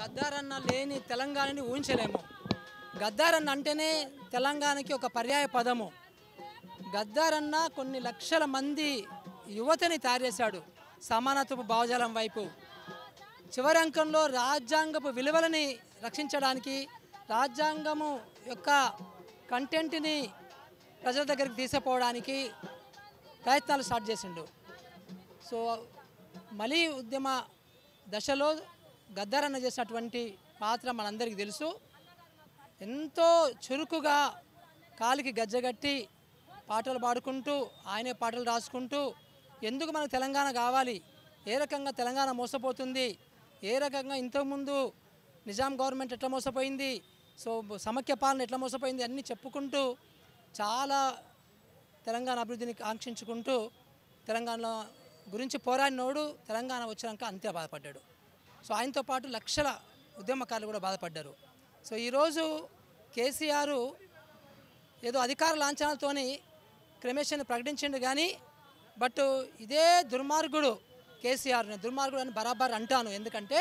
గద్దారన్న లేని తెలంగాణని ఊహించలేము. గద్దారన్న అంటేనే తెలంగాణకి ఒక పర్యాయ పదము. గద్దారన్న కొన్ని లక్షల మంది యువతని తయారు చేశాడు సమానత్వపు భావజాలం వైపు. చివరి అంకంలో రాజ్యాంగపు విలువలని రక్షించడానికి, రాజ్యాంగము యొక్క కంటెంట్ని ప్రజల దగ్గరికి తీసుకుపోవడానికి ప్రయత్నాలు స్టార్ట్ చేసిండు. సో మళ్ళీ ఉద్యమ దశలో గద్దారన్న చేసినటువంటి పాత్ర మనందరికీ తెలుసు. ఎంతో చురుకుగా కాలికి గజ్జగట్టి పాటలు పాడుకుంటూ, ఆయనే పాటలు రాసుకుంటూ, ఎందుకు మనకు తెలంగాణ కావాలి, ఏ రకంగా తెలంగాణ మోసపోతుంది, ఏ రకంగా ఇంతకుముందు నిజాం గవర్నమెంట్ ఎట్లా మోసపోయింది, సో సమైక్య పాలన ఎట్లా మోసపోయింది అన్నీ చెప్పుకుంటూ, చాలా తెలంగాణ అభివృద్ధిని ఆంక్షించుకుంటూ తెలంగాణ గురించి పోరాడినోడు తెలంగాణ వచ్చినాక అంతే బాధపడ్డాడు. సో ఆయనతో పాటు లక్షల ఉద్యమకారులు కూడా బాధపడ్డారు. సో ఈరోజు కేసీఆర్ ఏదో అధికార లాంఛనాలతోని క్రమేషన్ని ప్రకటించిండు కానీ, బట్ ఇదే దుర్మార్గుడు కేసీఆర్ని దుర్మార్గుడు అని బరాబర్ అంటాను. ఎందుకంటే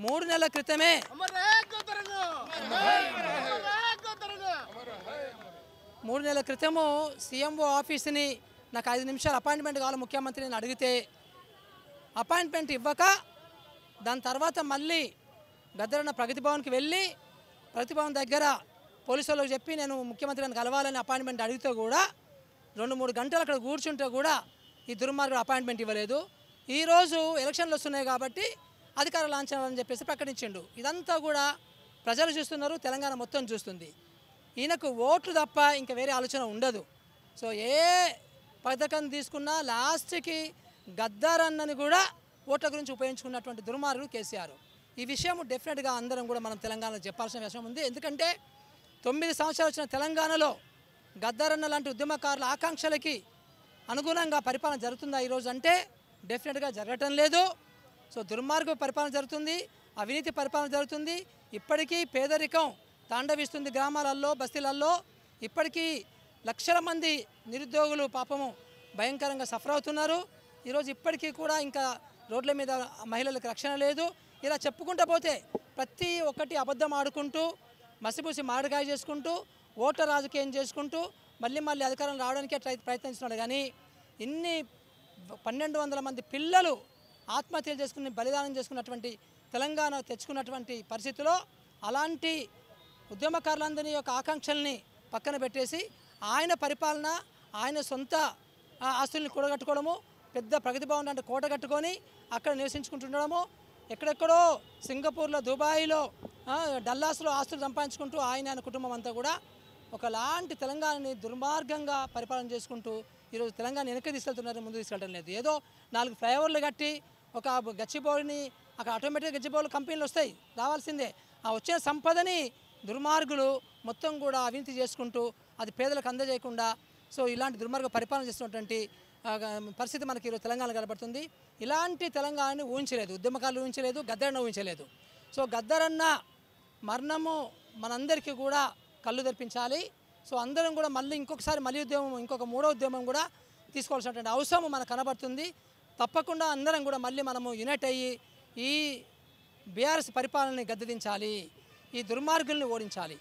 3 నెలల క్రితమే 3 నెలల క్రితము సీఎంఓ ఆఫీస్ని నాకు 5 నిమిషాలు అపాయింట్మెంట్ కావాలి ముఖ్యమంత్రిని అడిగితే అపాయింట్మెంట్ ఇవ్వక, దాని తర్వాత మళ్ళీ గద్దరన్న ప్రగతి భవన్కి వెళ్ళి ప్రగతి భవన్ దగ్గర పోలీసు వాళ్ళకి చెప్పి నేను ముఖ్యమంత్రిని కలవాలని అపాయింట్మెంట్ అడిగితే కూడా 2-3 గంటలు అక్కడ కూర్చుంటే కూడా ఈ దుర్మార్గుడు అపాయింట్మెంట్ ఇవ్వలేదు. ఈరోజు ఎలక్షన్లు వస్తున్నాయి కాబట్టి అధికార లాంఛనాలని చెప్పేసి ప్రకటించిండు. ఇదంతా కూడా ప్రజలు చూస్తున్నారు, తెలంగాణ మొత్తం చూస్తుంది. ఈయనకు ఓట్లు తప్ప ఇంకా వేరే ఆలోచన ఉండదు. సో ఏ పథకం తీసుకున్నా లాస్ట్కి గద్దారన్నని కూడా ఓట్ల గురించి ఉపయోగించుకున్నటువంటి దుర్మార్గుడు కేసీఆర్. ఈ విషయం డెఫినెట్గా అందరం కూడా మనం తెలంగాణలో చెప్పాల్సిన విషయం ఉంది. ఎందుకంటే 9 సంవత్సరాలు వచ్చిన తెలంగాణలో గద్దారన్న లాంటి ఉద్యమకారుల ఆకాంక్షలకి అనుగుణంగా పరిపాలన జరుగుతుందా ఈరోజు అంటే డెఫినెట్గా జరగటం లేదు. సో దుర్మార్గ పరిపాలన జరుగుతుంది, అవినీతి పరిపాలన జరుగుతుంది. ఇప్పటికీ పేదరికం తాండవిస్తుంది గ్రామాలలో, బస్తీలలో. ఇప్పటికీ లక్షల మంది నిరుద్యోగులు పాపము భయంకరంగా సఫర్ అవుతున్నారు. ఈరోజు ఇప్పటికీ కూడా ఇంకా రోడ్ల మీద మహిళలకు రక్షణ లేదు. ఇలా చెప్పుకుంటూ పోతే ప్రతి ఒక్కటి అబద్ధం ఆడుకుంటూ, మసిపూసి మామిడికాయ చేసుకుంటూ, ఓట్ల రాజకీయం చేసుకుంటూ మళ్ళీ అధికారం రావడానికే ప్రయత్నిస్తున్నాడు. కానీ ఇన్ని 1200 మంది పిల్లలు ఆత్మహత్యలు చేసుకుని బలిదానం చేసుకున్నటువంటి తెలంగాణ తెచ్చుకున్నటువంటి పరిస్థితిలో అలాంటి ఉద్యమకారులందరి యొక్క ఆకాంక్షల్ని పక్కన పెట్టేసి ఆయన పరిపాలన, ఆయన సొంత ఆస్తుల్ని కూడగట్టుకోవడము, పెద్ద ప్రగతి భవన్ అంటే కోట కట్టుకొని అక్కడ నివసించుకుంటుండడము, ఎక్కడెక్కడో సింగపూర్లో, దుబాయ్లో, డల్లాస్లో ఆస్తులు సంపాదించుకుంటూ ఆయన కుటుంబం అంతా కూడా ఒకలాంటి తెలంగాణని దుర్మార్గంగా పరిపాలన చేసుకుంటూ ఈరోజు తెలంగాణ వెనక్కి తీసుకెళ్తున్నారు, ముందు తీసుకెళ్ళడం లేదు. ఏదో 4 ఫ్లైఓవర్లు కట్టి ఒక గచ్చిబౌలిని అక్కడ ఆటోమేటిక్గా గచ్చిబౌలి కంపెనీలు వస్తాయి, రావాల్సిందే. ఆ వచ్చిన సంపదని దుర్మార్గులు మొత్తం కూడా అవినీతి చేసుకుంటూ అది పేదలకు అందజేయకుండా, సో ఇలాంటి దుర్మార్గ పరిపాలన చేస్తున్నటువంటి పరిస్థితి మనకి ఈరోజు తెలంగాణ కనబడుతుంది. ఇలాంటి తెలంగాణని ఊహించలేదు, ఉద్యమకారులు ఊహించలేదు, గద్దరన్న ఊహించలేదు. సో గద్దరన్న మరణము మనందరికీ కూడా కళ్ళు తెరిపించాలి. సో అందరం కూడా మళ్ళీ ఇంకొకసారి ఉద్యమం, ఇంకొక 3వ ఉద్యమం కూడా తీసుకోవాల్సినటువంటి అవసరం మనకు కనబడుతుంది. తప్పకుండా అందరం కూడా మళ్ళీ మనము యునైట్ అయ్యి ఈ బీఆర్ఎస్ పరిపాలనని గద్దెదించాలి, ఈ దుర్మార్గుల్ని ఓడించాలి.